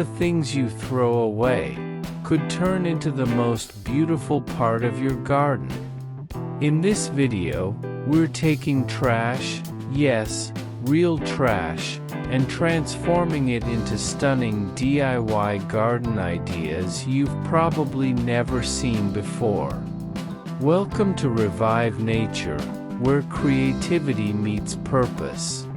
the things you throw away could turn into the most beautiful part of your garden. In this video, we're taking trash, yes, real trash, and transforming it into stunning DIY garden ideas you've probably never seen before. Welcome to Revive Nature, where creativity meets purpose.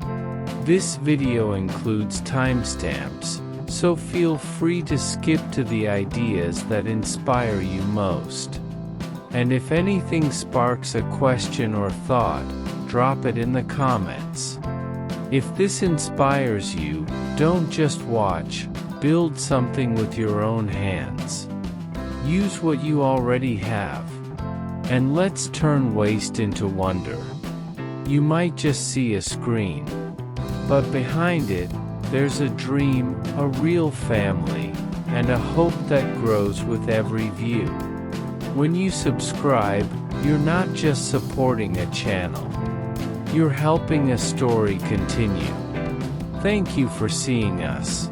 This video includes timestamps, so feel free to skip to the ideas that inspire you most. And if anything sparks a question or thought, drop it in the comments. If this inspires you, don't just watch, build something with your own hands. Use what you already have. And let's turn waste into wonder. You might just see a screen, but behind it, there's a dream, a real family, and a hope that grows with every view. When you subscribe, you're not just supporting a channel. You're helping a story continue. Thank you for seeing us.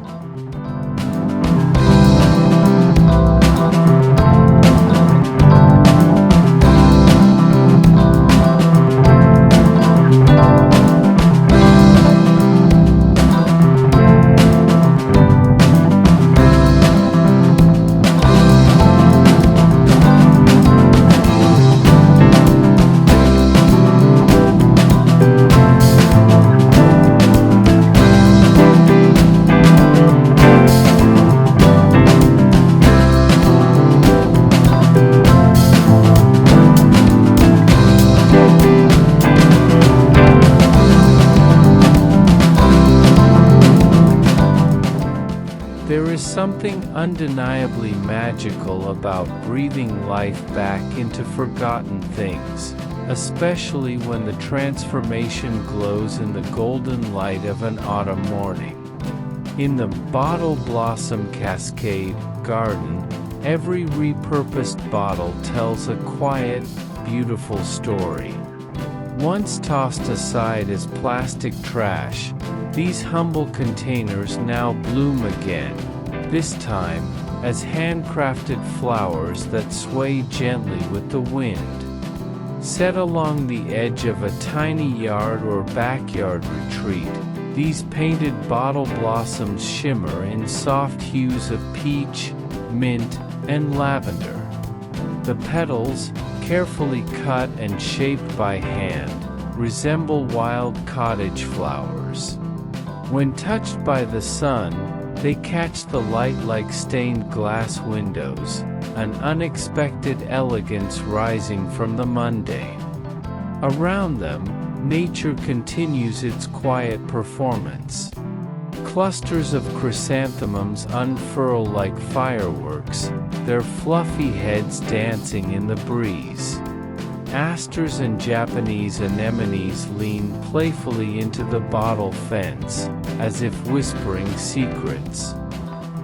There is something undeniably magical about breathing life back into forgotten things, especially when the transformation glows in the golden light of an autumn morning. In the Bottle Blossom Cascade garden, every repurposed bottle tells a quiet, beautiful story. Once tossed aside as plastic trash, these humble containers now bloom again, this time as handcrafted flowers that sway gently with the wind. Set along the edge of a tiny yard or backyard retreat, these painted bottle blossoms shimmer in soft hues of peach, mint, and lavender. The petals, carefully cut and shaped by hand, resemble wild cottage flowers. When touched by the sun, they catch the light like stained glass windows, an unexpected elegance rising from the mundane. Around them, nature continues its quiet performance. Clusters of chrysanthemums unfurl like fireworks, their fluffy heads dancing in the breeze. Asters and Japanese anemones lean playfully into the bottle fence, as if whispering secrets.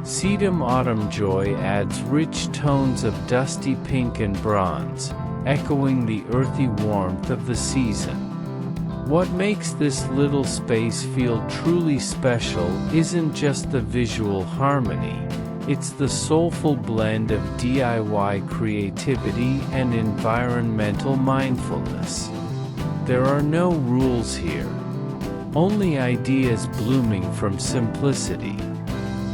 Sedum autumn joy adds rich tones of dusty pink and bronze, echoing the earthy warmth of the season. What makes this little space feel truly special isn't just the visual harmony. It's the soulful blend of DIY creativity and environmental mindfulness. There are no rules here, only ideas blooming from simplicity.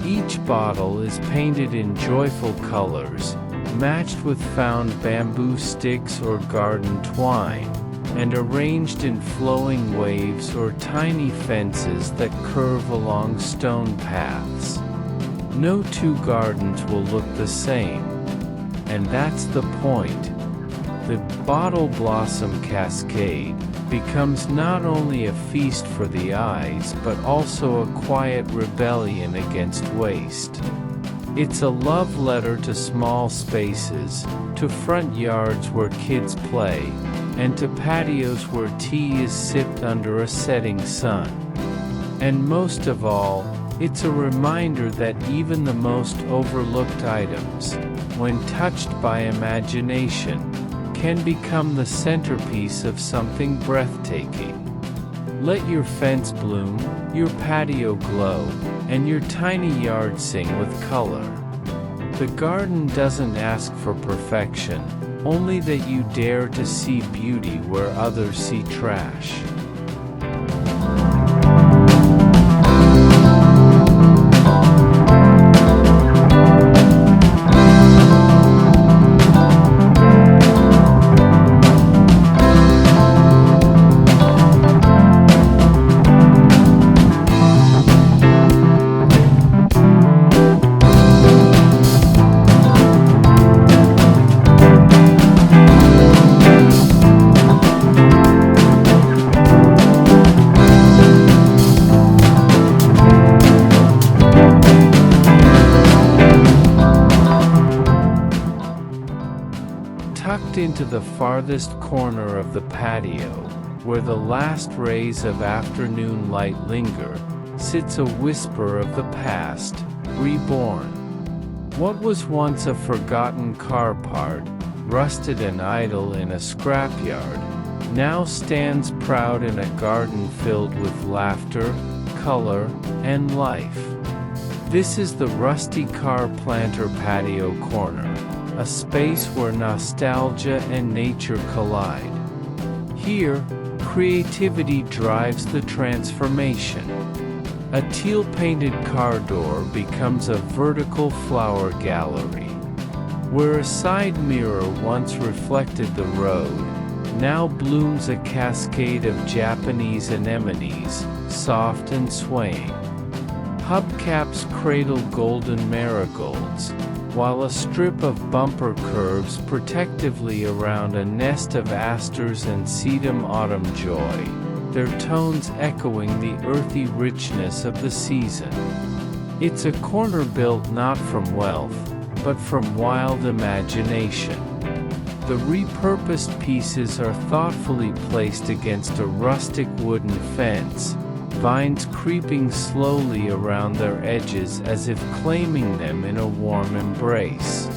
Each bottle is painted in joyful colors, matched with found bamboo sticks or garden twine, and arranged in flowing waves or tiny fences that curve along stone paths. No two gardens will look the same, and that's the point. The Bottle Blossom Cascade becomes not only a feast for the eyes but also a quiet rebellion against waste. It's a love letter to small spaces, to front yards where kids play, and to patios where tea is sipped under a setting sun. And most of all, it's a reminder that even the most overlooked items, when touched by imagination, can become the centerpiece of something breathtaking. Let your fence bloom, your patio glow, and your tiny yard sing with color. The garden doesn't ask for perfection, only that you dare to see beauty where others see trash. Tucked into the farthest corner of the patio, where the last rays of afternoon light linger, sits a whisper of the past, reborn. What was once a forgotten car part, rusted and idle in a scrapyard, now stands proud in a garden filled with laughter, color, and life. This is the rusty car planter patio corner, a space where nostalgia and nature collide. Here, creativity drives the transformation. A teal-painted car door becomes a vertical flower gallery. Where a side mirror once reflected the road, now blooms a cascade of Japanese anemones, soft and swaying. Hubcaps cradle golden marigolds, while a strip of bumper curves protectively around a nest of asters and sedum autumn joy, their tones echoing the earthy richness of the season. It's a corner built not from wealth, but from wild imagination. The repurposed pieces are thoughtfully placed against a rustic wooden fence, vines creeping slowly around their edges as if claiming them in a warm embrace.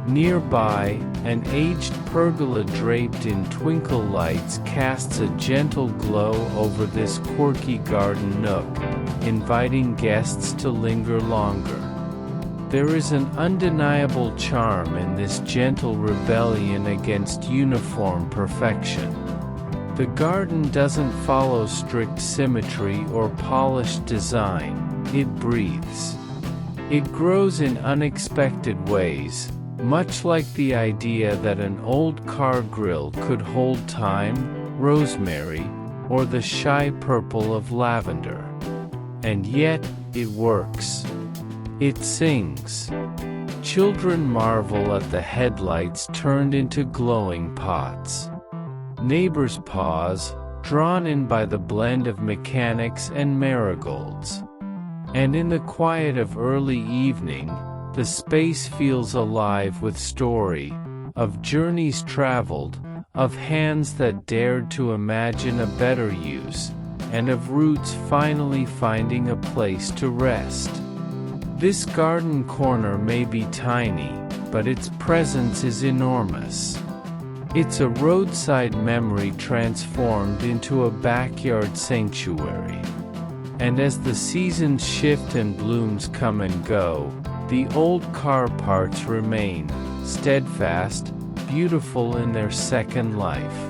Nearby, an aged pergola draped in twinkle lights casts a gentle glow over this quirky garden nook, inviting guests to linger longer. There is an undeniable charm in this gentle rebellion against uniform perfection. The garden doesn't follow strict symmetry or polished design, it breathes. It grows in unexpected ways, much like the idea that an old car grill could hold thyme, rosemary, or the shy purple of lavender. And yet, it works. It sings. Children marvel at the headlights turned into glowing pots. Neighbors pause, drawn in by the blend of mechanics and marigolds. And in the quiet of early evening, the space feels alive with story, of journeys traveled, of hands that dared to imagine a better use, and of roots finally finding a place to rest. This garden corner may be tiny, but its presence is enormous. It's a roadside memory transformed into a backyard sanctuary. And as the seasons shift and blooms come and go, the old car parts remain, steadfast, beautiful in their second life.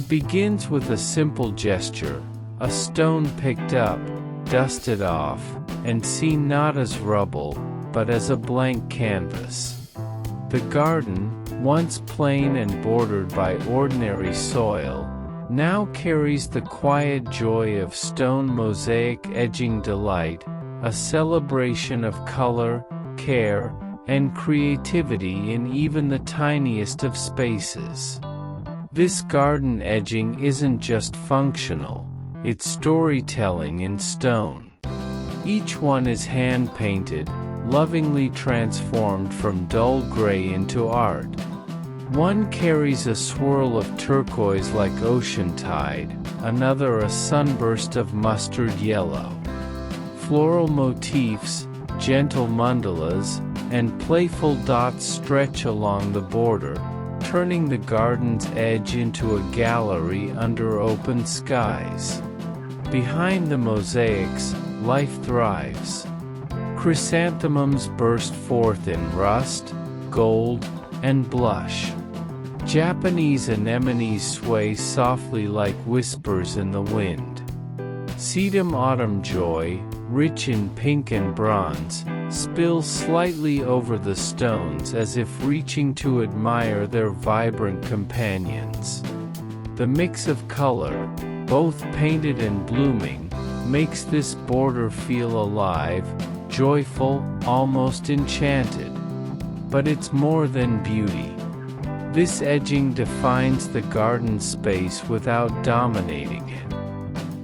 It begins with a simple gesture, a stone picked up, dusted off, and seen not as rubble, but as a blank canvas. The garden, once plain and bordered by ordinary soil, now carries the quiet joy of stone mosaic edging delight, a celebration of color, care, and creativity in even the tiniest of spaces. This garden edging isn't just functional, it's storytelling in stone. Each one is hand-painted, lovingly transformed from dull gray into art. One carries a swirl of turquoise like ocean tide, another a sunburst of mustard yellow. Floral motifs, gentle mandalas, and playful dots stretch along the border, turning the garden's edge into a gallery under open skies. Behind the mosaics, life thrives. Chrysanthemums burst forth in rust, gold, and blush. Japanese anemones sway softly like whispers in the wind. Sedum autumn joy, rich in pink and bronze, spills slightly over the stones as if reaching to admire their vibrant companions. The mix of color, both painted and blooming, makes this border feel alive, joyful, almost enchanted. But it's more than beauty. This edging defines the garden space without dominating it.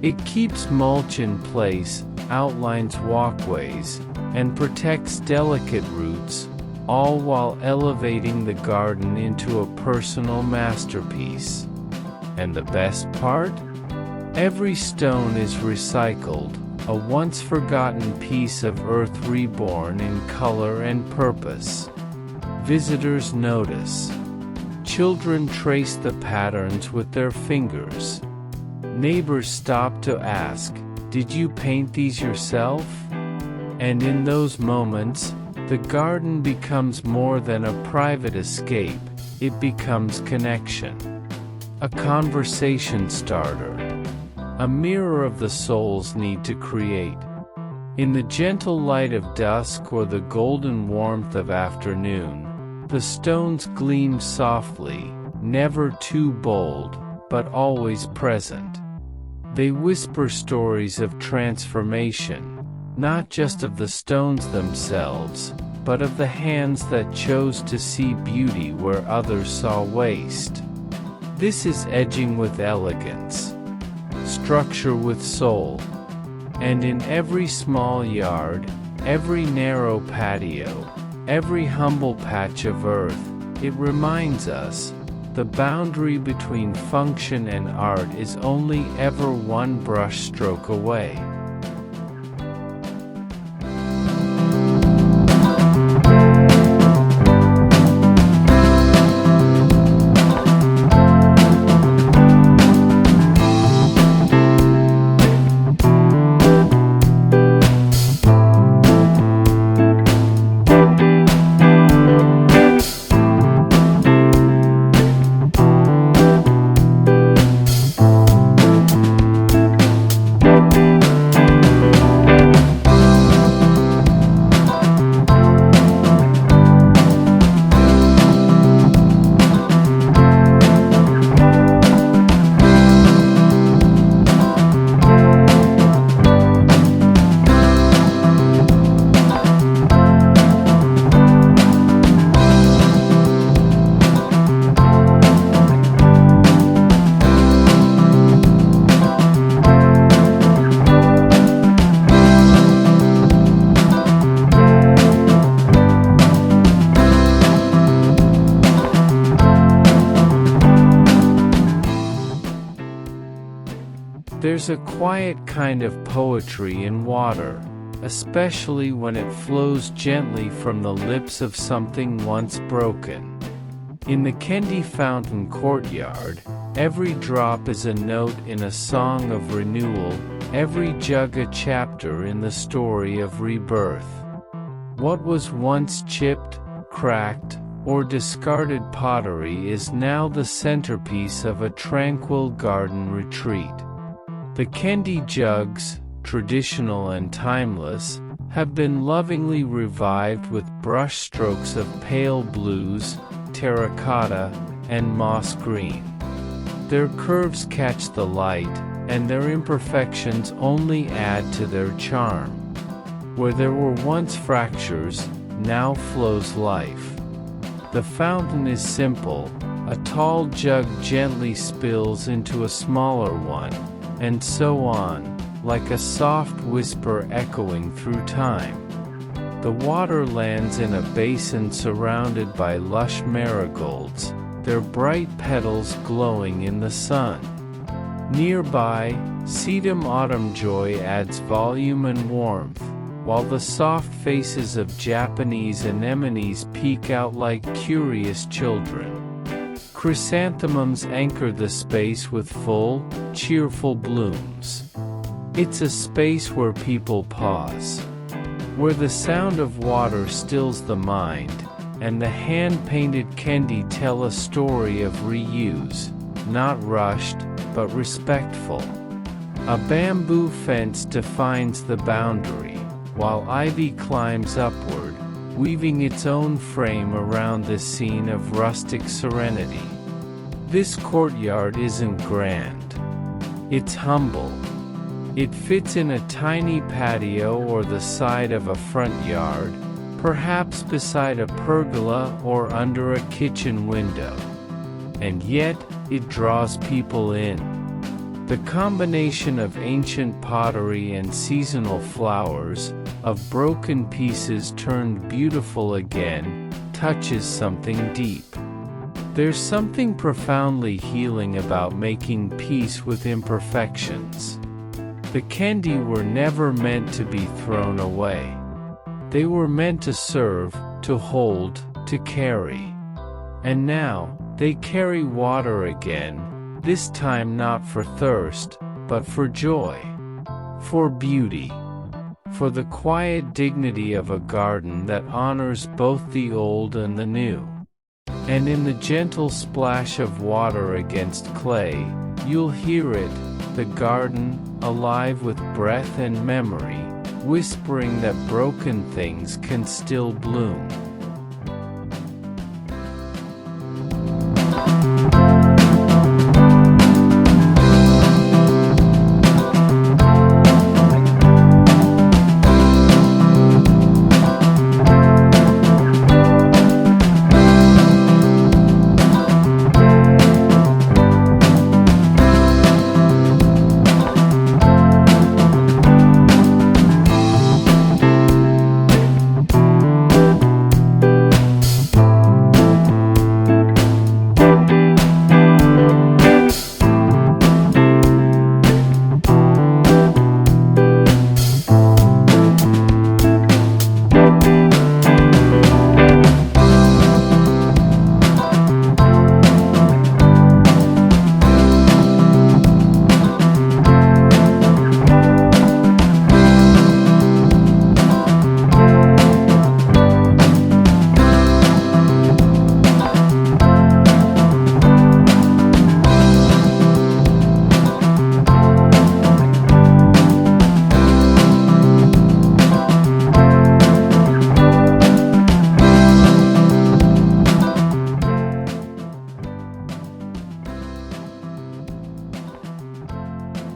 It keeps mulch in place, outlines walkways, and protects delicate roots, all while elevating the garden into a personal masterpiece. And the best part? Every stone is recycled, a once forgotten piece of earth reborn in color and purpose. Visitors notice. Children trace the patterns with their fingers. Neighbors stop to ask, "Did you paint these yourself?" And in those moments, the garden becomes more than a private escape, it becomes connection. A conversation starter. A mirror of the soul's need to create. In the gentle light of dusk or the golden warmth of afternoon, the stones gleam softly, never too bold, but always present. They whisper stories of transformation, not just of the stones themselves, but of the hands that chose to see beauty where others saw waste. This is edging with elegance, structure with soul. And in every small yard, every narrow patio, every humble patch of earth, it reminds us, the boundary between function and art is only ever one brushstroke away. There's a quiet kind of poetry in water, especially when it flows gently from the lips of something once broken. In the Kendi Fountain courtyard, every drop is a note in a song of renewal, every jug a chapter in the story of rebirth. What was once chipped, cracked, or discarded pottery is now the centerpiece of a tranquil garden retreat. The kendi jugs, traditional and timeless, have been lovingly revived with brushstrokes of pale blues, terracotta, and moss green. Their curves catch the light, and their imperfections only add to their charm. Where there were once fractures, now flows life. The fountain is simple, a tall jug gently spills into a smaller one, and so on, like a soft whisper echoing through time. The water lands in a basin surrounded by lush marigolds, their bright petals glowing in the sun. Nearby, sedum autumn joy adds volume and warmth, while the soft faces of Japanese anemones peek out like curious children. Chrysanthemums anchor the space with full, cheerful blooms. It's a space where people pause, where the sound of water stills the mind, and the hand-painted kendi tell a story of reuse, not rushed, but respectful. A bamboo fence defines the boundary, while ivy climbs upward, weaving its own frame around this scene of rustic serenity. This courtyard isn't grand. It's humble. It fits in a tiny patio or the side of a front yard, perhaps beside a pergola or under a kitchen window. And yet, it draws people in. The combination of ancient pottery and seasonal flowers, of broken pieces turned beautiful again, touches something deep. There's something profoundly healing about making peace with imperfections. The kendi were never meant to be thrown away. They were meant to serve, to hold, to carry. And now, they carry water again, this time not for thirst, but for joy, for beauty, for the quiet dignity of a garden that honors both the old and the new. And in the gentle splash of water against clay, you'll hear it, the garden, alive with breath and memory, whispering that broken things can still bloom.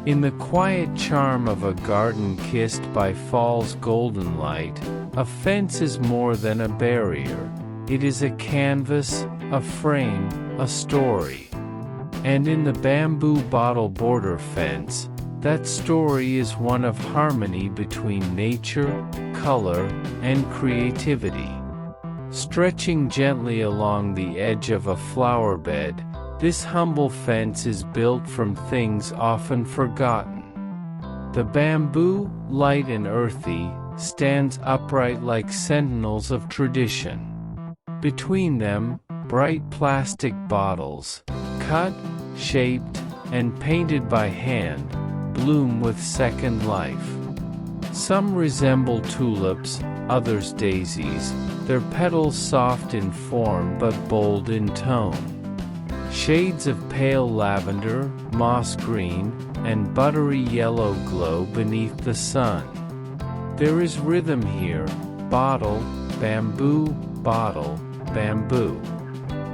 In the quiet charm of a garden kissed by fall's golden light, a fence is more than a barrier. It is a canvas, a frame, a story. And in the bamboo bottle border fence, that story is one of harmony between nature, color, and creativity. Stretching gently along the edge of a flower bed, this humble fence is built from things often forgotten. The bamboo, light and earthy, stands upright like sentinels of tradition. Between them, bright plastic bottles, cut, shaped, and painted by hand, bloom with second life. Some resemble tulips, others daisies, their petals soft in form but bold in tone. Shades of pale lavender, moss green, and buttery yellow glow beneath the sun. There is rhythm here: bottle, bamboo, bottle, bamboo.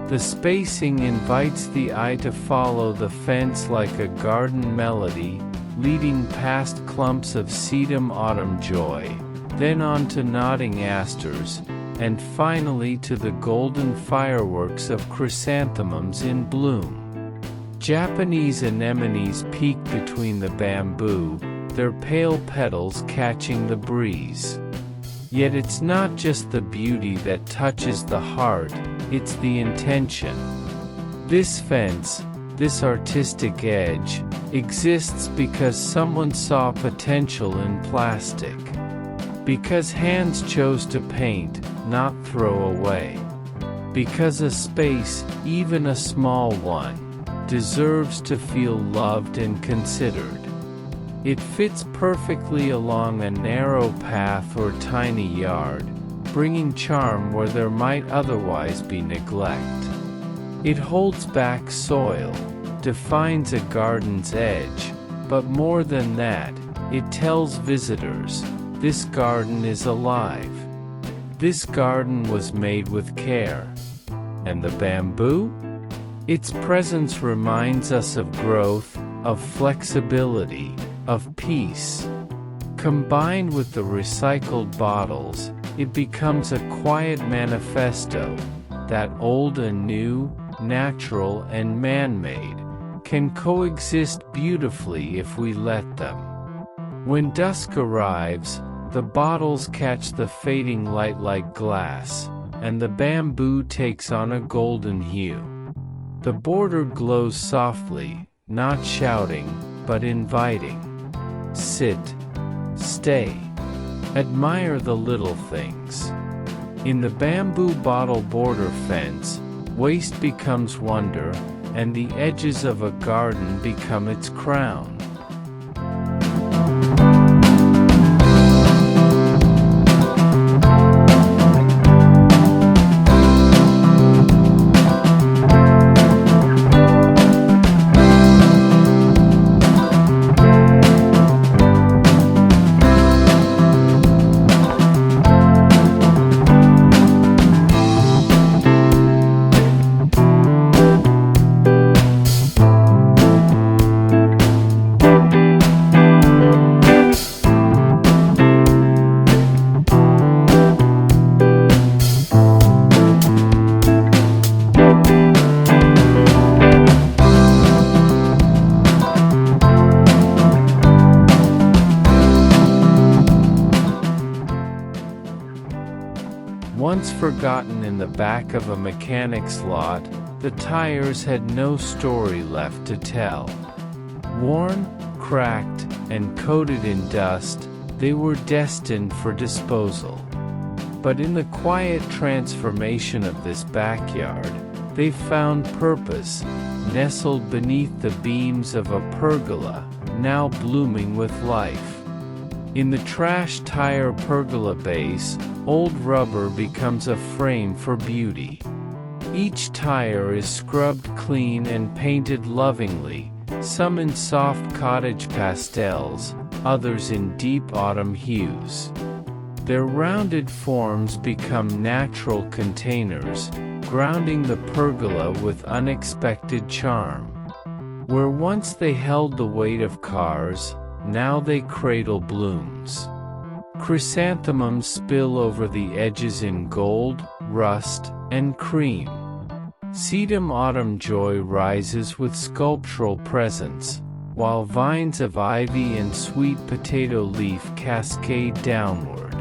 The spacing invites the eye to follow the fence like a garden melody, leading past clumps of sedum autumn joy, then on to nodding asters, and finally to the golden fireworks of chrysanthemums in bloom. Japanese anemones peek between the bamboo, their pale petals catching the breeze. Yet it's not just the beauty that touches the heart, it's the intention. This fence, this artistic edge, exists because someone saw potential in plastic. Because hands chose to paint, not throw away. Because a space, even a small one, deserves to feel loved and considered. It fits perfectly along a narrow path or tiny yard, bringing charm where there might otherwise be neglect. It holds back soil, defines a garden's edge, but more than that, it tells visitors, this garden is alive. This garden was made with care. And the bamboo? Its presence reminds us of growth, of flexibility, of peace. Combined with the recycled bottles, it becomes a quiet manifesto that old and new, natural and man-made, can coexist beautifully if we let them. When dusk arrives, the bottles catch the fading light like glass, and the bamboo takes on a golden hue. The border glows softly, not shouting, but inviting. Sit, stay, admire the little things. In the bamboo bottle border fence, waste becomes wonder, and the edges of a garden become its crown. Once forgotten in the back of a mechanic's lot, the tires had no story left to tell. Worn, cracked, and coated in dust, they were destined for disposal. But in the quiet transformation of this backyard, they found purpose, nestled beneath the beams of a pergola, now blooming with life. In the trash tire pergola base, old rubber becomes a frame for beauty. Each tire is scrubbed clean and painted lovingly, some in soft cottage pastels, others in deep autumn hues. Their rounded forms become natural containers, grounding the pergola with unexpected charm. Where once they held the weight of cars, now they cradle blooms. Chrysanthemums spill over the edges in gold, rust, and cream. Sedum autumn joy rises with sculptural presence, while vines of ivy and sweet potato leaf cascade downward.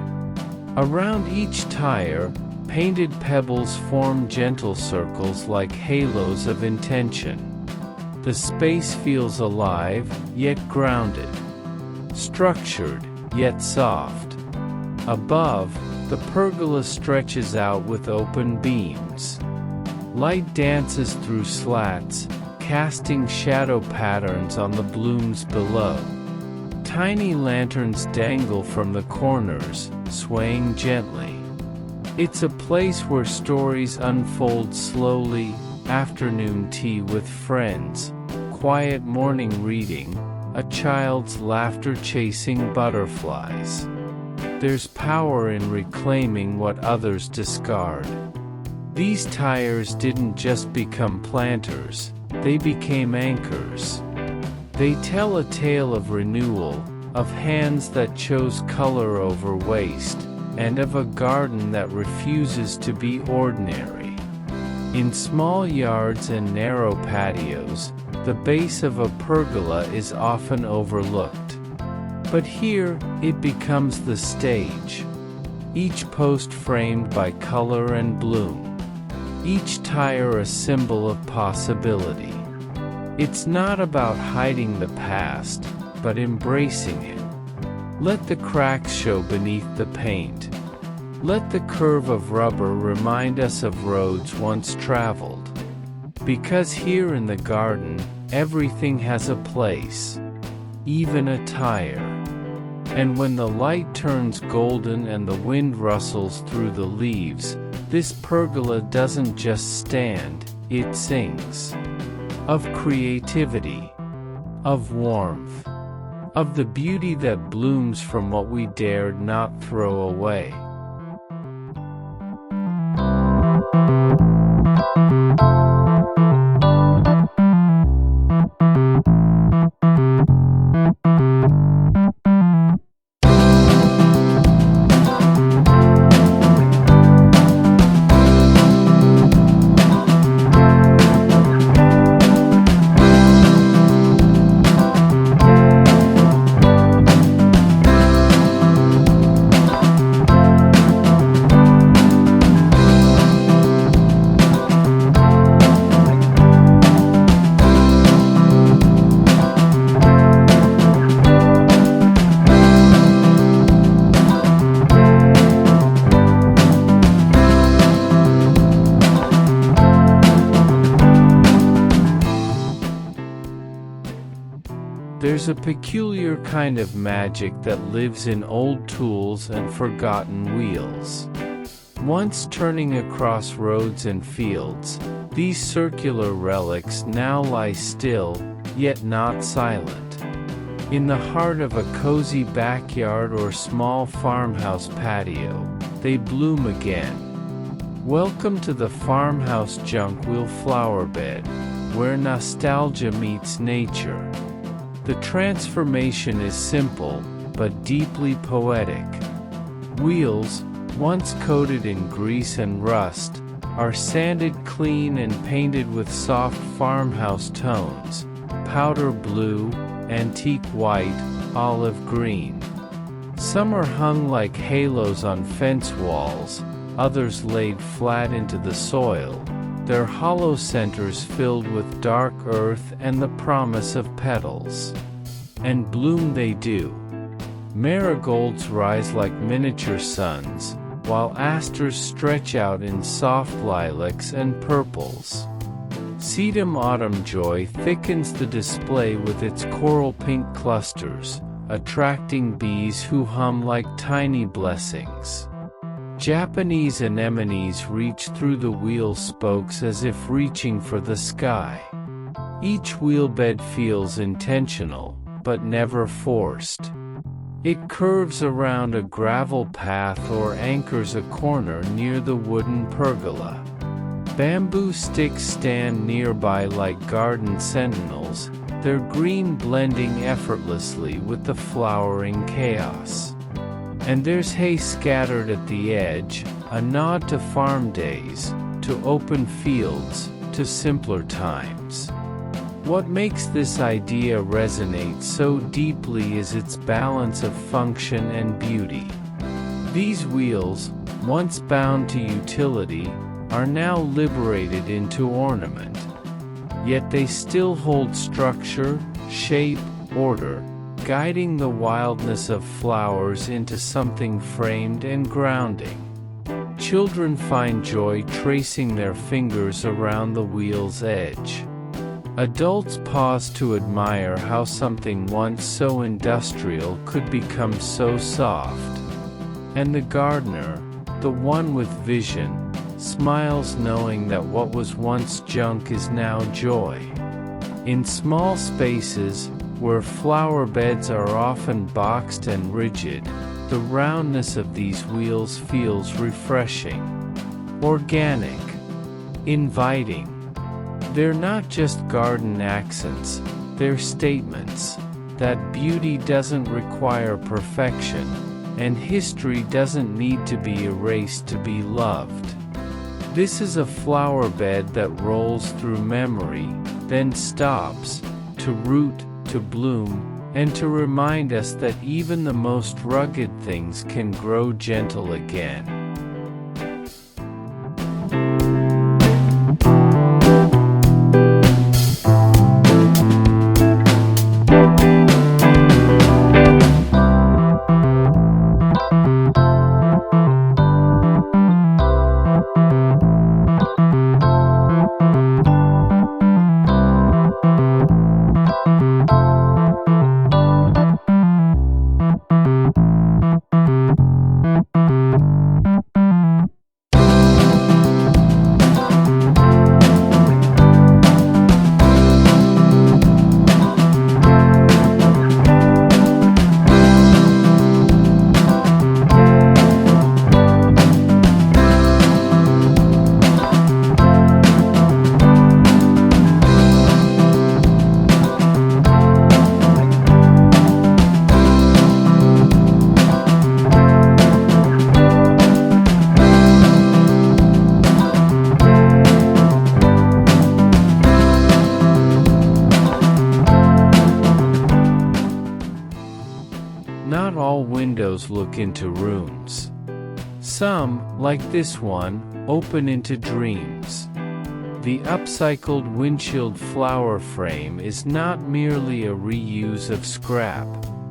Around each tire, painted pebbles form gentle circles like halos of intention. The space feels alive, yet grounded. Structured, yet soft. Above, the pergola stretches out with open beams. Light dances through slats, casting shadow patterns on the blooms below. Tiny lanterns dangle from the corners, swaying gently. It's a place where stories unfold slowly, afternoon tea with friends, quiet morning reading, a child's laughter chasing butterflies. There's power in reclaiming what others discard. These tires didn't just become planters, they became anchors. They tell a tale of renewal, of hands that chose color over waste, and of a garden that refuses to be ordinary. In small yards and narrow patios, the base of a pergola is often overlooked. But here, it becomes the stage. Each post framed by color and bloom. Each tire a symbol of possibility. It's not about hiding the past, but embracing it. Let the cracks show beneath the paint. Let the curve of rubber remind us of roads once traveled. Because here in the garden, everything has a place. Even a tire. And when the light turns golden and the wind rustles through the leaves, this pergola doesn't just stand, it sings. Of creativity. Of warmth. Of the beauty that blooms from what we dared not throw away. There's a peculiar kind of magic that lives in old tools and forgotten wheels. Once turning across roads and fields, these circular relics now lie still, yet not silent. In the heart of a cozy backyard or small farmhouse patio, they bloom again. Welcome to the farmhouse junk wheel flower bed, where nostalgia meets nature. The transformation is simple, but deeply poetic. Wheels, once coated in grease and rust, are sanded clean and painted with soft farmhouse tones, powder blue, antique white, olive green. Some are hung like halos on fence walls, others laid flat into the soil, their hollow centers filled with dark earth and the promise of petals. And bloom they do. Marigolds rise like miniature suns, while asters stretch out in soft lilacs and purples. Sedum autumn joy thickens the display with its coral pink clusters, attracting bees who hum like tiny blessings. Japanese anemones reach through the wheel spokes as if reaching for the sky. Each wheelbed feels intentional, but never forced. It curves around a gravel path or anchors a corner near the wooden pergola. Bamboo sticks stand nearby like garden sentinels, their green blending effortlessly with the flowering chaos. And there's hay scattered at the edge, a nod to farm days, to open fields, to simpler times. What makes this idea resonate so deeply is its balance of function and beauty. These wheels, once bound to utility, are now liberated into ornament. Yet they still hold structure, shape, order, guiding the wildness of flowers into something framed and grounding. Children find joy tracing their fingers around the wheel's edge. Adults pause to admire how something once so industrial could become so soft. And the gardener, the one with vision, smiles knowing that what was once junk is now joy. In small spaces, where flower beds are often boxed and rigid, the roundness of these wheels feels refreshing, organic, inviting. They're not just garden accents, they're statements that beauty doesn't require perfection, and history doesn't need to be erased to be loved. This is a flower bed that rolls through memory, then stops, to root, to bloom, and to remind us that even the most rugged things can grow gentle again. Not all windows look into rooms. Some, like this one, open into dreams. The upcycled windshield flower frame is not merely a reuse of scrap.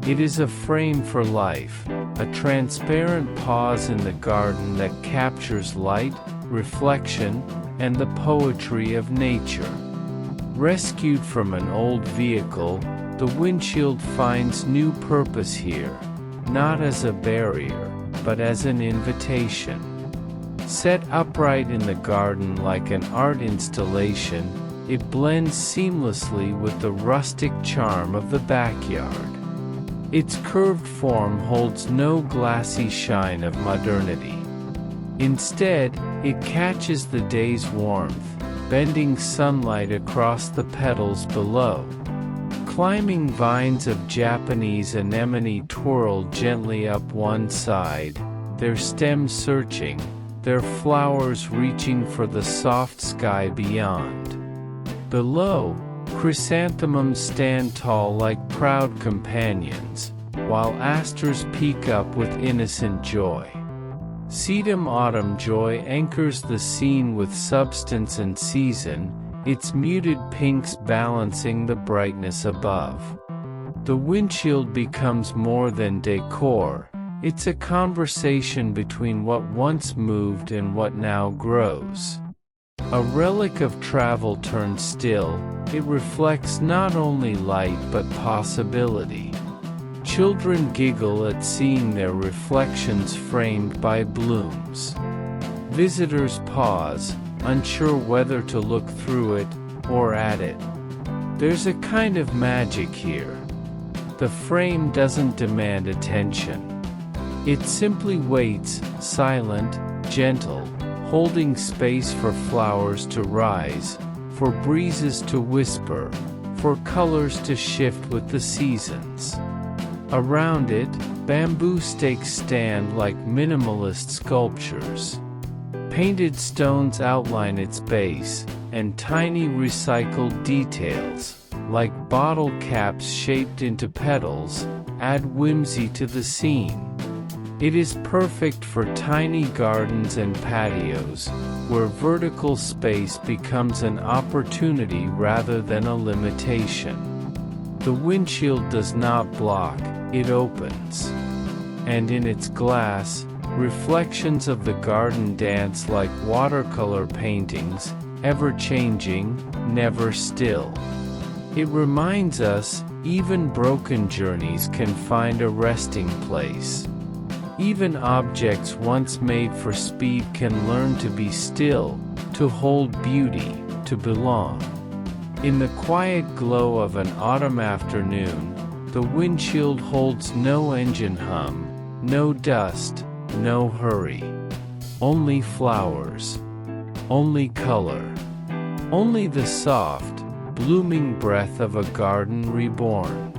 It is a frame for life, a transparent pause in the garden that captures light, reflection, and the poetry of nature. Rescued from an old vehicle, the windshield finds new purpose here, not as a barrier, but as an invitation. Set upright in the garden like an art installation, it blends seamlessly with the rustic charm of the backyard. Its curved form holds no glassy shine of modernity. Instead, it catches the day's warmth, bending sunlight across the petals below. Climbing vines of Japanese anemone twirl gently up one side, their stems searching, their flowers reaching for the soft sky beyond. Below, chrysanthemums stand tall like proud companions, while asters peek up with innocent joy. Sedum autumn joy anchors the scene with substance and season, its muted pinks balancing the brightness above. The windshield becomes more than decor, it's a conversation between what once moved and what now grows. A relic of travel turned still, it reflects not only light but possibility. Children giggle at seeing their reflections framed by blooms. Visitors pause, unsure whether to look through it or at it. There's a kind of magic here. The frame doesn't demand attention. It simply waits, silent, gentle, holding space for flowers to rise, for breezes to whisper, for colors to shift with the seasons. Around it, bamboo stakes stand like minimalist sculptures. Painted stones outline its base, and tiny recycled details, like bottle caps shaped into petals, add whimsy to the scene. It is perfect for tiny gardens and patios, where vertical space becomes an opportunity rather than a limitation. The windshield does not block, it opens. And in its glass, reflections of the garden dance like watercolor paintings, ever-changing, never still. It reminds us, even broken journeys can find a resting place. Even objects once made for speed can learn to be still, to hold beauty, to belong. In the quiet glow of an autumn afternoon, the windshield holds no engine hum, no dust, no hurry. Only flowers. Only color. Only the soft, blooming breath of a garden reborn.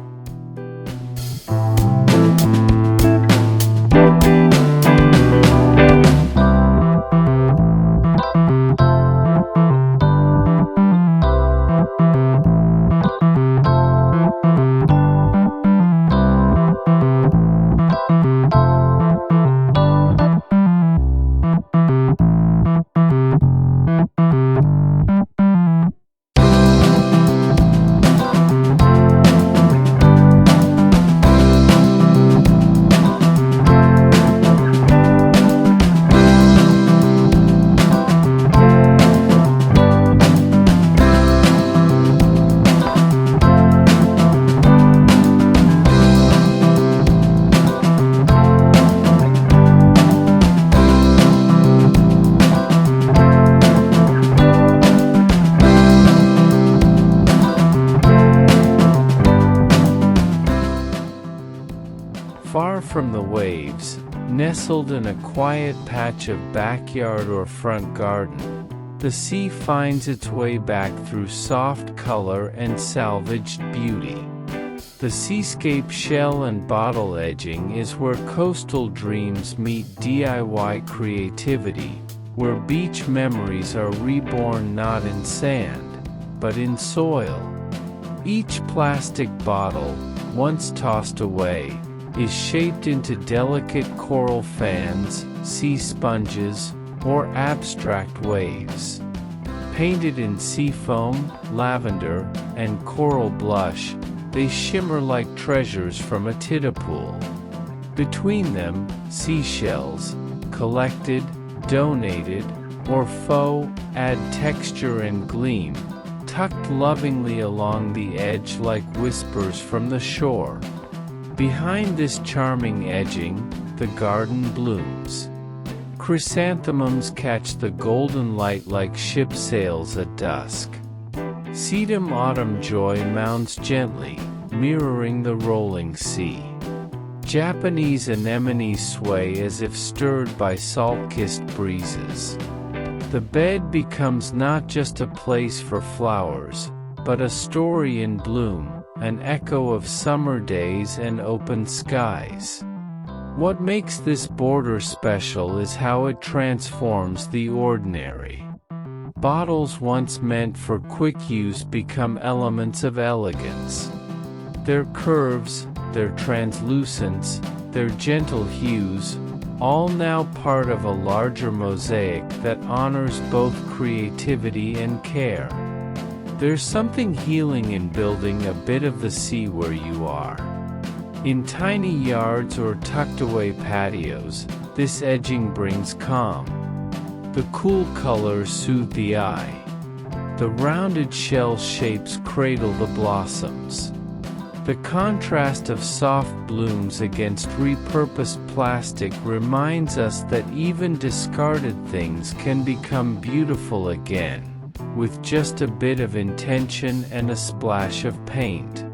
Far from the waves, nestled in a quiet patch of backyard or front garden, the sea finds its way back through soft color and salvaged beauty. The seascape shell and bottle edging is where coastal dreams meet DIY creativity, where beach memories are reborn not in sand, but in soil. Each plastic bottle, once tossed away, is shaped into delicate coral fans, sea sponges, or abstract waves. Painted in seafoam, lavender, and coral blush, they shimmer like treasures from a tidal. Between them, seashells, collected, donated, or faux, add texture and gleam, tucked lovingly along the edge like whispers from the shore. Behind this charming edging, the garden blooms. Chrysanthemums catch the golden light like ship sails at dusk. Sedum autumn joy mounts gently, mirroring the rolling sea. Japanese anemones sway as if stirred by salt-kissed breezes. The bed becomes not just a place for flowers, but a story in bloom, an echo of summer days and open skies. What makes this border special is how it transforms the ordinary. Bottles once meant for quick use become elements of elegance. Their curves, their translucence, their gentle hues, all now part of a larger mosaic that honors both creativity and care. There's something healing in building a bit of the sea where you are. In tiny yards or tucked-away patios, this edging brings calm. The cool colors soothe the eye. The rounded shell shapes cradle the blossoms. The contrast of soft blooms against repurposed plastic reminds us that even discarded things can become beautiful again, with just a bit of intention and a splash of paint.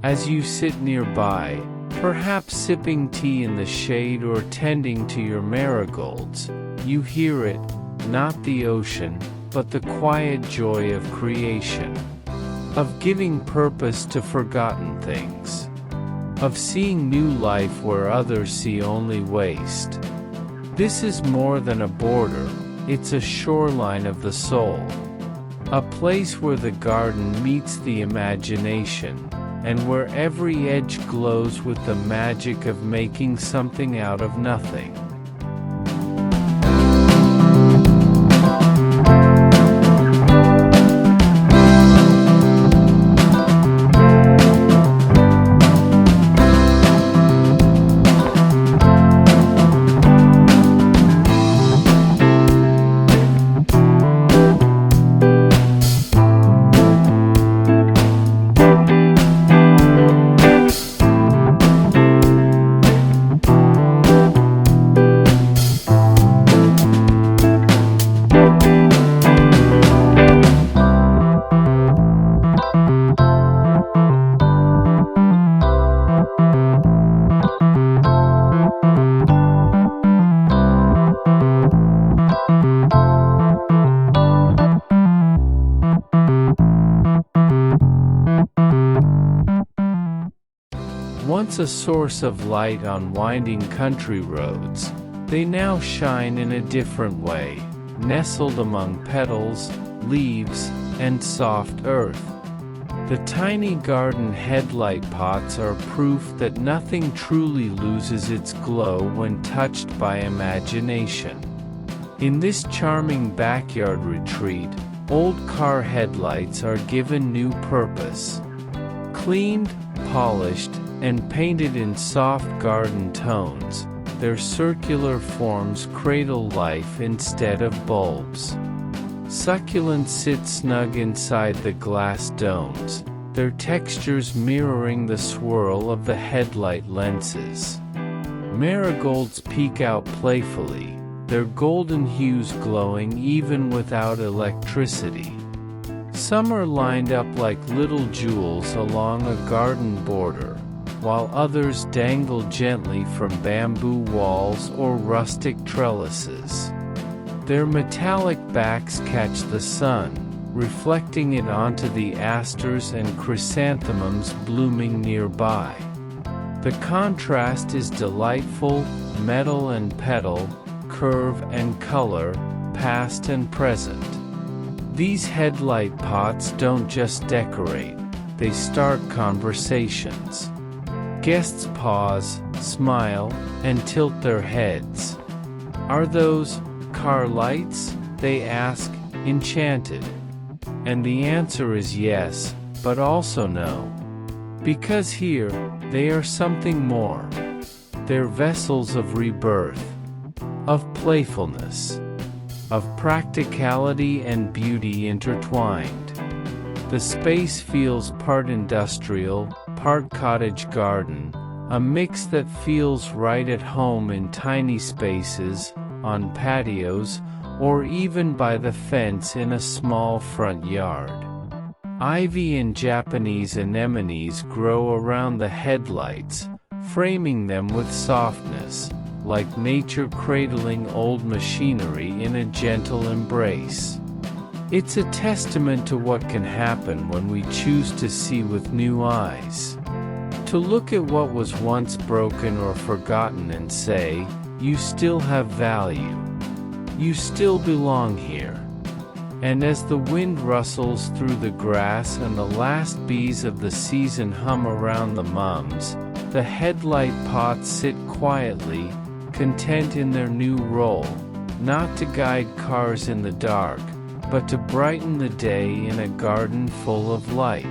As you sit nearby, perhaps sipping tea in the shade or tending to your marigolds, you hear it, not the ocean, but the quiet joy of creation, of giving purpose to forgotten things, of seeing new life where others see only waste. This is more than a border, it's a shoreline of the soul. A place where the garden meets the imagination, and where every edge glows with the magic of making something out of nothing. Once a source of light on winding country roads, they now shine in a different way, nestled among petals, leaves, and soft earth. The tiny garden headlight pots are proof that nothing truly loses its glow when touched by imagination. In this charming backyard retreat, old car headlights are given new purpose. Cleaned, polished, and painted in soft garden tones, their circular forms cradle life instead of bulbs. Succulents sit snug inside the glass domes, their textures mirroring the swirl of the headlight lenses. Marigolds peek out playfully, their golden hues glowing even without electricity. Some are lined up like little jewels along a garden border, while others dangle gently from bamboo walls or rustic trellises. Their metallic backs catch the sun, reflecting it onto the asters and chrysanthemums blooming nearby. The contrast is delightful, metal and petal, curve and color, past and present. These headlight pots don't just decorate, they start conversations. Guests pause, smile, and tilt their heads. Are those car lights? They ask, enchanted. And the answer is yes, but also no. Because here, they are something more. They're vessels of rebirth, of playfulness, of practicality and beauty intertwined. The space feels part industrial, part cottage garden, a mix that feels right at home in tiny spaces, on patios, or even by the fence in a small front yard. Ivy and Japanese anemones grow around the headlights, framing them with softness, like nature cradling old machinery in a gentle embrace. It's a testament to what can happen when we choose to see with new eyes. To look at what was once broken or forgotten and say, you still have value. You still belong here. And as the wind rustles through the grass and the last bees of the season hum around the mums, the headlight pots sit quietly, content in their new role, not to guide cars in the dark, but to brighten the day in a garden full of light.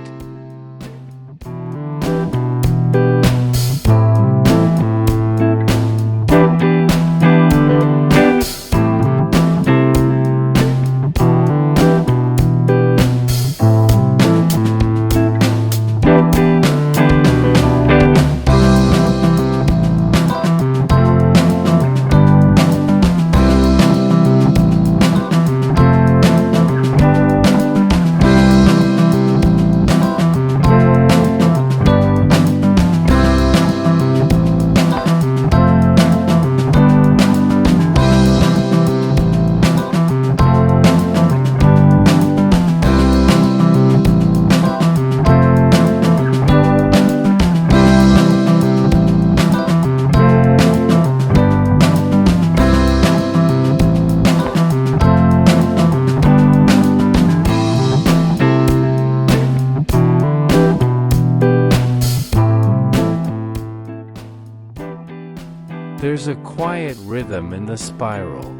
There's a quiet rhythm in the spiral,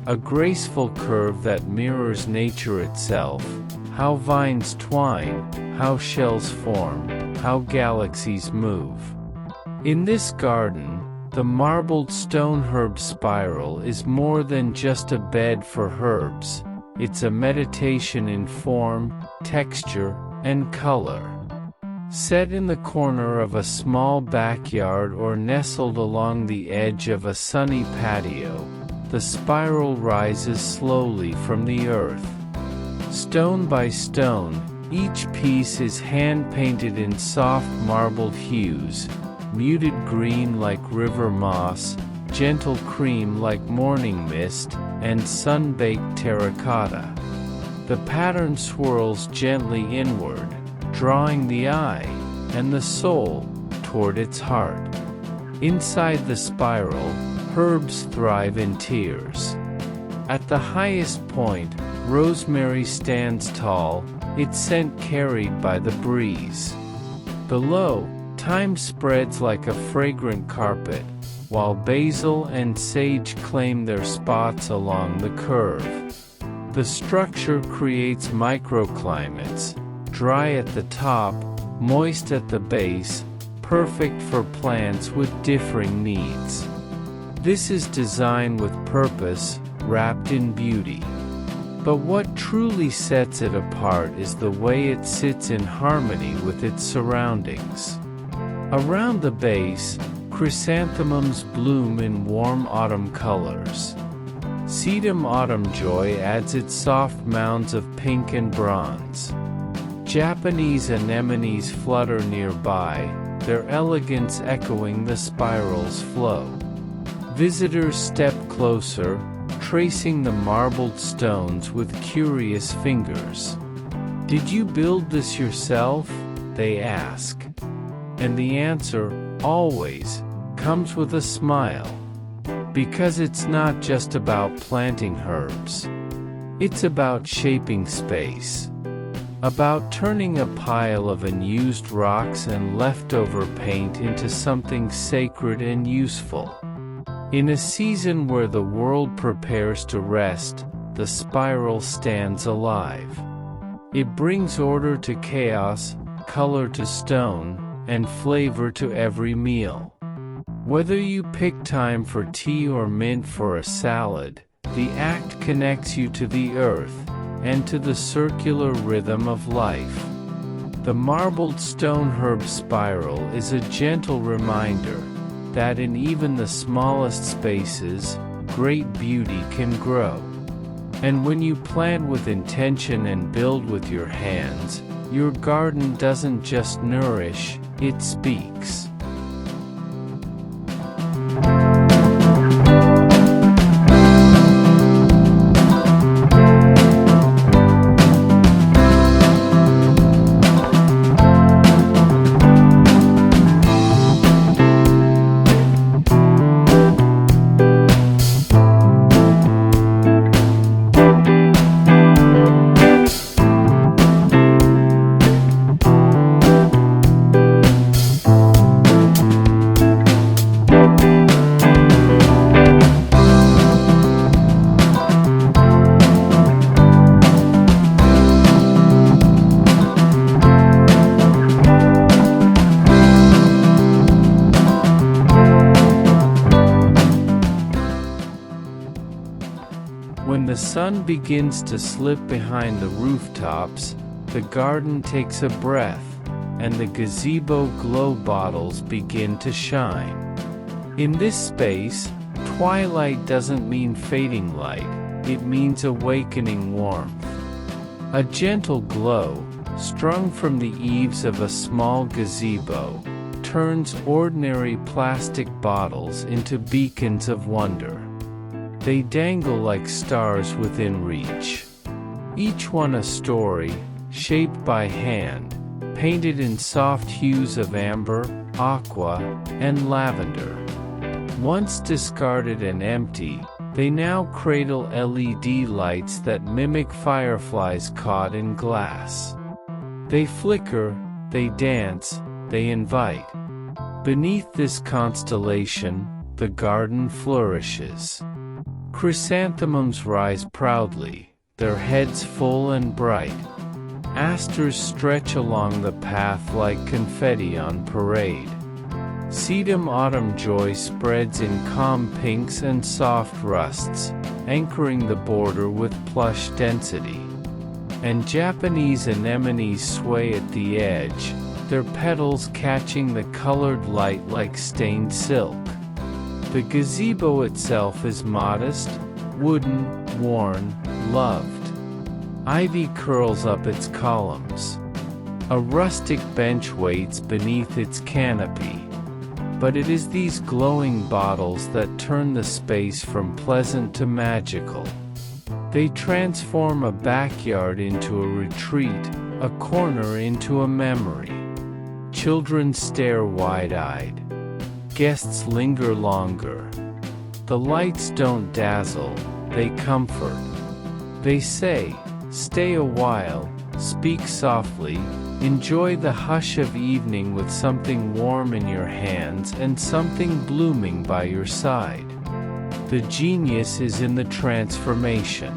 a graceful curve that mirrors nature itself, how vines twine, how shells form, how galaxies move. In this garden, the marbled stone herb spiral is more than just a bed for herbs, it's a meditation in form, texture, and color. Set in the corner of a small backyard or nestled along the edge of a sunny patio, the spiral rises slowly from the earth. Stone by stone, each piece is hand-painted in soft marbled hues, muted green like river moss, gentle cream like morning mist, and sun-baked terracotta. The pattern swirls gently inward, drawing the eye and the soul toward its heart. Inside the spiral, herbs thrive in tiers. At the highest point, rosemary stands tall, its scent carried by the breeze. Below, thyme spreads like a fragrant carpet, while basil and sage claim their spots along the curve. The structure creates microclimates, dry at the top, moist at the base, perfect for plants with differing needs. This is design with purpose, wrapped in beauty. But what truly sets it apart is the way it sits in harmony with its surroundings. Around the base, chrysanthemums bloom in warm autumn colors. Sedum autumn joy adds its soft mounds of pink and bronze. Japanese anemones flutter nearby, their elegance echoing the spiral's flow. Visitors step closer, tracing the marbled stones with curious fingers. "Did you build this yourself?" they ask. And the answer, always, comes with a smile. Because it's not just about planting herbs. It's about shaping space. About turning a pile of unused rocks and leftover paint into something sacred and useful. In a season where the world prepares to rest, the spiral stands alive. It brings order to chaos, color to stone, and flavor to every meal. Whether you pick thyme for tea or mint for a salad, the act connects you to the earth, and to the circular rhythm of life. The marbled stone herb spiral is a gentle reminder that in even the smallest spaces, great beauty can grow. And when you plant with intention and build with your hands, your garden doesn't just nourish, it speaks. When the sun begins to slip behind the rooftops, the garden takes a breath, and the gazebo glow bottles begin to shine. In this space, twilight doesn't mean fading light, it means awakening warmth. A gentle glow, strung from the eaves of a small gazebo, turns ordinary plastic bottles into beacons of wonder. They dangle like stars within reach. Each one a story, shaped by hand, painted in soft hues of amber, aqua, and lavender. Once discarded and empty, they now cradle LED lights that mimic fireflies caught in glass. They flicker, they dance, they invite. Beneath this constellation, the garden flourishes. Chrysanthemums rise proudly, their heads full and bright. Asters stretch along the path like confetti on parade. Sedum autumn joy spreads in calm pinks and soft rusts, anchoring the border with plush density. And Japanese anemones sway at the edge, their petals catching the colored light like stained silk. The gazebo itself is modest, wooden, worn, loved. Ivy curls up its columns. A rustic bench waits beneath its canopy. But it is these glowing bottles that turn the space from pleasant to magical. They transform a backyard into a retreat, a corner into a memory. Children stare wide-eyed. Guests linger longer. The lights don't dazzle, they comfort. They say, "Stay a while, speak softly, enjoy the hush of evening with something warm in your hands and something blooming by your side." The genius is in the transformation.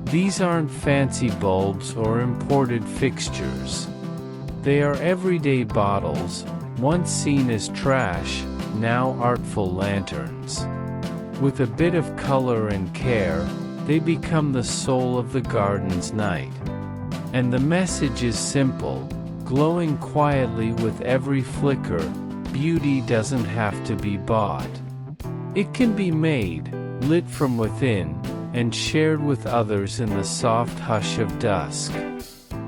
These aren't fancy bulbs or imported fixtures. They are everyday bottles, once seen as trash, now artful lanterns. With a bit of color and care, they become the soul of the garden's night. And the message is simple, glowing quietly with every flicker: beauty doesn't have to be bought. It can be made, lit from within, and shared with others in the soft hush of dusk.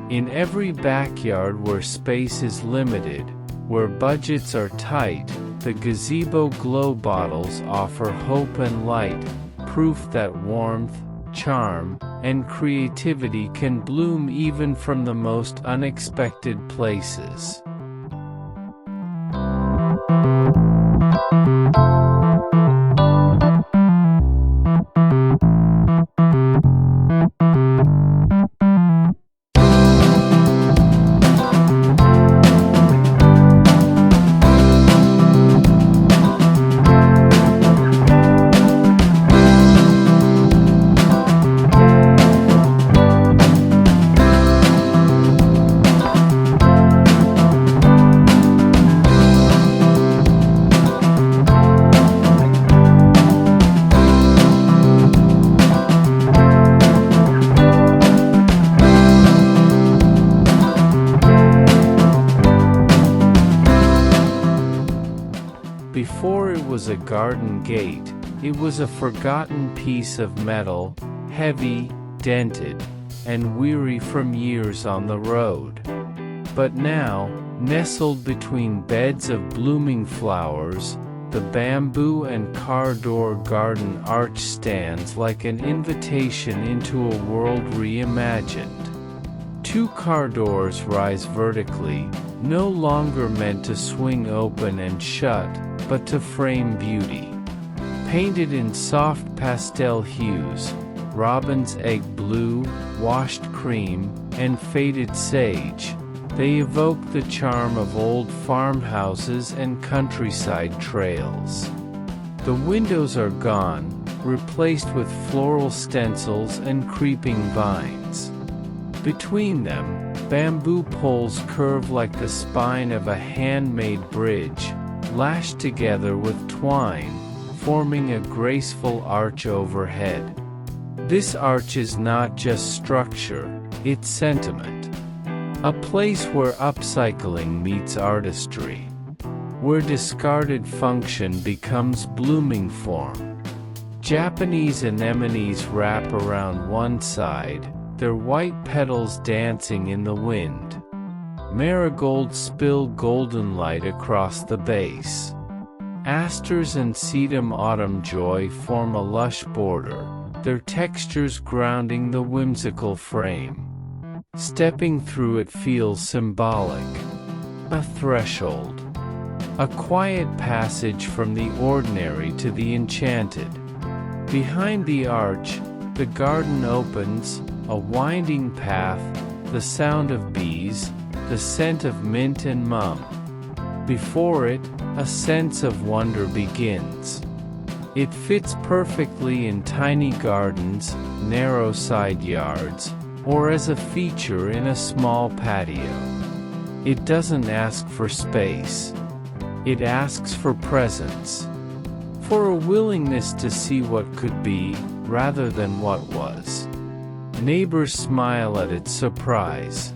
In every backyard where space is limited, where budgets are tight, the gazebo glow bottles offer hope and light, proof that warmth, charm, and creativity can bloom even from the most unexpected places. Before it was a garden gate, it was a forgotten piece of metal, heavy, dented, and weary from years on the road. But now, nestled between beds of blooming flowers, the bamboo and car door garden arch stands like an invitation into a world reimagined. Two car doors rise vertically, no longer meant to swing open and shut, but to frame beauty. Painted in soft pastel hues, robin's egg blue, washed cream, and faded sage, they evoke the charm of old farmhouses and countryside trails. The windows are gone, replaced with floral stencils and creeping vines. Between them, bamboo poles curve like the spine of a handmade bridge, lashed together with twine, forming a graceful arch overhead. This arch is not just structure, it's sentiment. A place where upcycling meets artistry. Where discarded function becomes blooming form. Japanese anemones wrap around one side, their white petals dancing in the wind. Marigolds spill golden light across the base. Asters and sedum autumn joy form a lush border, their textures grounding the whimsical frame. Stepping through it feels symbolic. A threshold. A quiet passage from the ordinary to the enchanted. Behind the arch, the garden opens, a winding path, the sound of bees, the scent of mint and mum. Before it, a sense of wonder begins. It fits perfectly in tiny gardens, narrow side yards, or as a feature in a small patio. It doesn't ask for space. It asks for presence. For a willingness to see what could be, rather than what was. Neighbors smile at its surprise.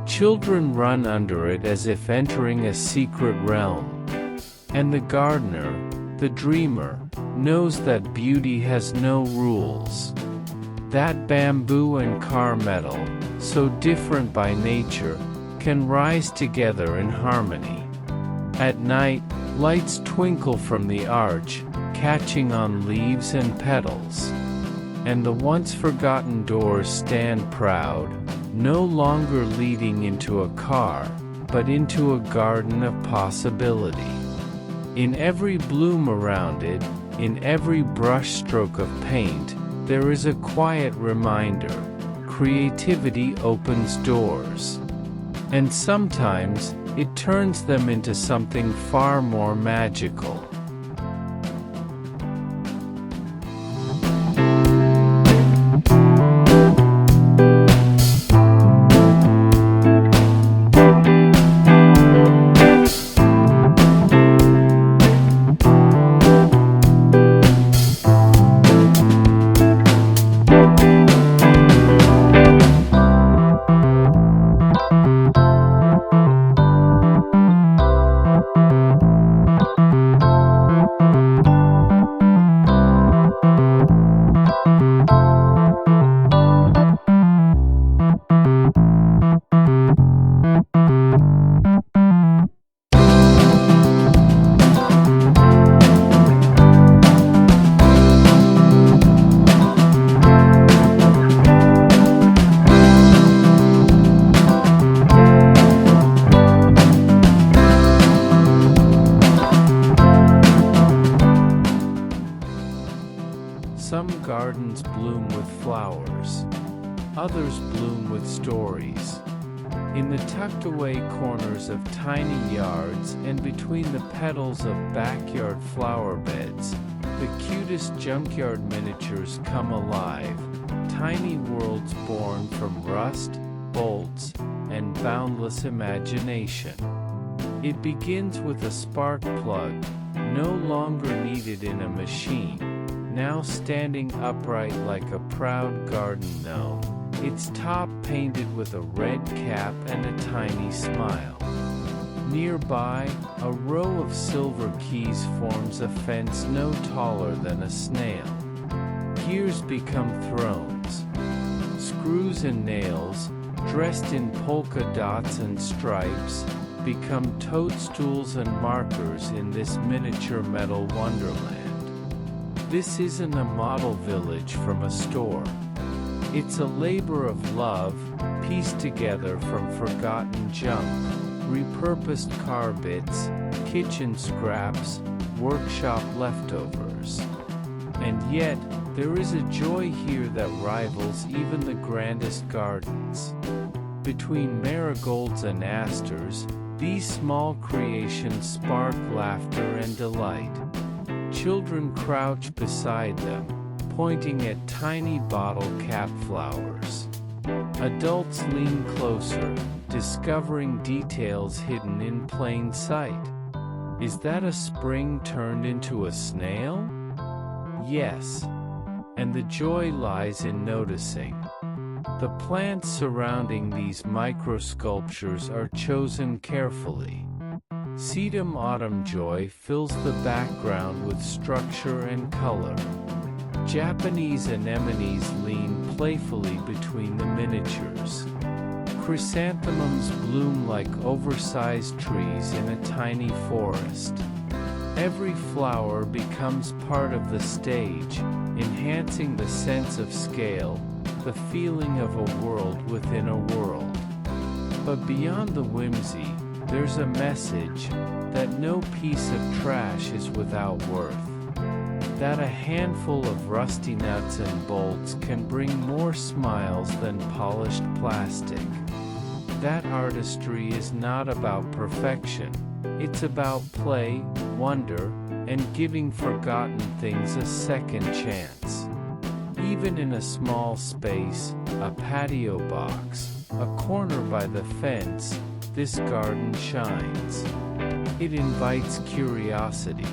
Children run under it as if entering a secret realm. And the gardener, the dreamer, knows that beauty has no rules. That bamboo and car metal, so different by nature, can rise together in harmony. At night, lights twinkle from the arch, catching on leaves and petals. And the once forgotten doors stand proud, no longer leading into a car, but into a garden of possibility. In every bloom around it, in every brushstroke of paint, there is a quiet reminder: creativity opens doors. And sometimes, it turns them into something far more magical. Some gardens bloom with flowers. Others bloom with stories. In the tucked-away corners of tiny yards and between the petals of backyard flower beds, the cutest junkyard miniatures come alive, tiny worlds born from rust, bolts, and boundless imagination. It begins with a spark plug, no longer needed in a machine, now standing upright like a proud garden gnome, its top painted with a red cap and a tiny smile. Nearby, a row of silver keys forms a fence no taller than a snail. Gears become thrones. Screws and nails, dressed in polka dots and stripes, become toadstools and markers in this miniature metal wonderland. This isn't a model village from a store. It's a labor of love, pieced together from forgotten junk, repurposed car bits, kitchen scraps, workshop leftovers. And yet, there is a joy here that rivals even the grandest gardens. Between marigolds and asters, these small creations spark laughter and delight. Children crouch beside them, pointing at tiny bottle cap flowers. Adults lean closer, discovering details hidden in plain sight. Is that a spring turned into a snail? Yes. And the joy lies in noticing. The plants surrounding these micro-sculptures are chosen carefully. Sedum autumn joy fills the background with structure and color. Japanese anemones lean playfully between the miniatures. Chrysanthemums bloom like oversized trees in a tiny forest. Every flower becomes part of the stage, enhancing the sense of scale, the feeling of a world within a world. But beyond the whimsy, there's a message that no piece of trash is without worth. That a handful of rusty nuts and bolts can bring more smiles than polished plastic. That artistry is not about perfection. It's about play, wonder, and giving forgotten things a second chance. Even in a small space, a patio box, a corner by the fence, this garden shines. It invites curiosity.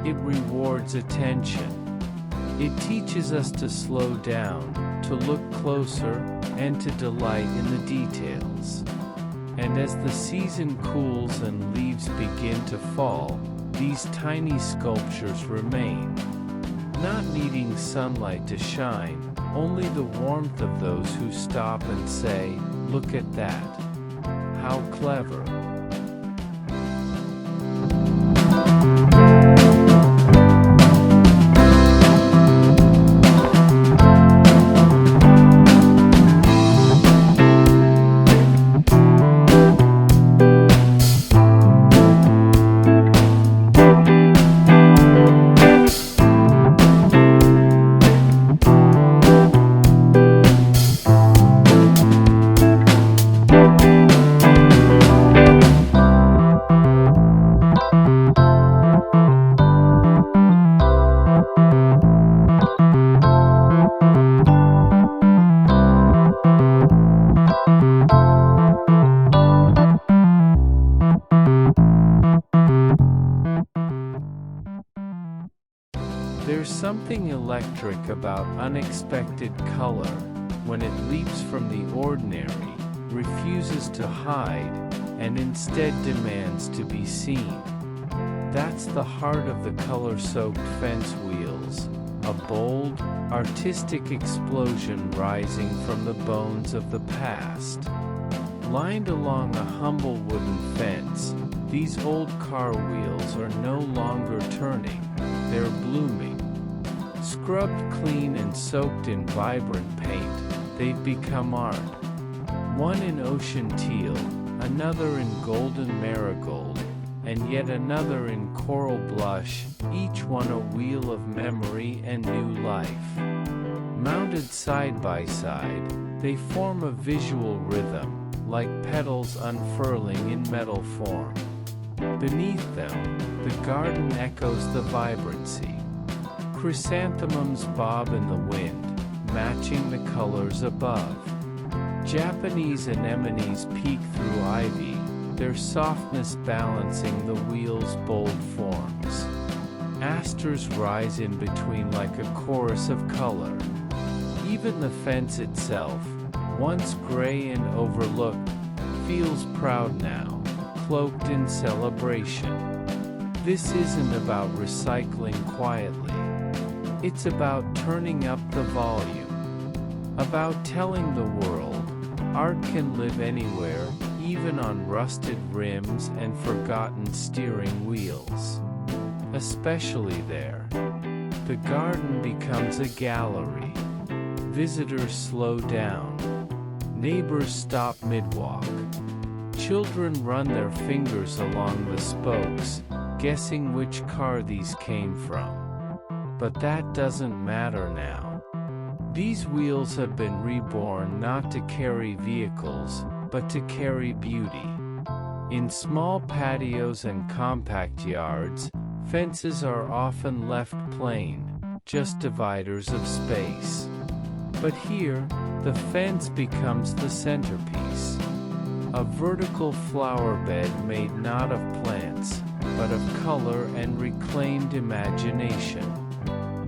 It rewards attention. It teaches us to slow down, to look closer, and to delight in the details. And as the season cools and leaves begin to fall, these tiny sculptures remain, not needing sunlight to shine, only the warmth of those who stop and say, "Look at that. How clever." electric about unexpected color, when it leaps from the ordinary, refuses to hide, and instead demands to be seen. That's the heart of the color-soaked fence wheels, a bold, artistic explosion rising from the bones of the past. Lined along a humble wooden fence, these old car wheels are no longer turning, they're blooming. Scrubbed clean and soaked in vibrant paint, they've become art. One in ocean teal, another in golden marigold, and yet another in coral blush, each one a wheel of memory and new life. Mounted side by side, they form a visual rhythm, like petals unfurling in metal form. Beneath them, the garden echoes the vibrancy. Chrysanthemums bob in the wind, matching the colors above. Japanese anemones peek through ivy, their softness balancing the wheel's bold forms. Asters rise in between like a chorus of color. Even the fence itself, once gray and overlooked, feels proud now, cloaked in celebration. This isn't about recycling quietly. It's about turning up the volume. About telling the world, art can live anywhere, even on rusted rims and forgotten steering wheels. Especially there. The garden becomes a gallery. Visitors slow down. Neighbors stop mid-walk. Children run their fingers along the spokes, guessing which car these came from. But that doesn't matter now. These wheels have been reborn not to carry vehicles, but to carry beauty. In small patios and compact yards, fences are often left plain, just dividers of space. But here, the fence becomes the centerpiece. A vertical flower bed made not of plants, but of color and reclaimed imagination.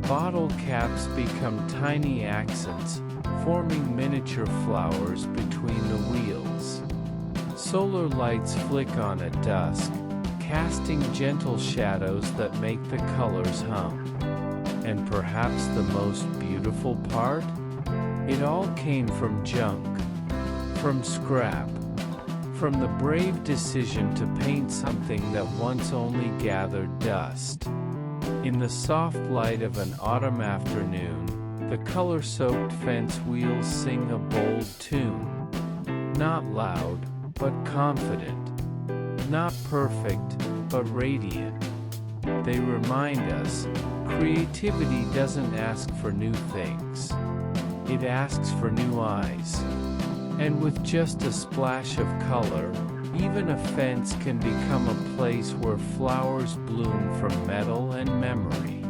Bottle caps become tiny accents, forming miniature flowers between the wheels. Solar lights flick on at dusk, casting gentle shadows that make the colors hum. And perhaps the most beautiful part? It all came from junk, from scrap, from the brave decision to paint something that once only gathered dust. In the soft light of an autumn afternoon, the color-soaked fence wheels sing a bold tune. Not loud, but confident. Not perfect, but radiant. They remind us, creativity doesn't ask for new things. It asks for new eyes. And with just a splash of color, even a fence can become a place where flowers bloom from metal and memory.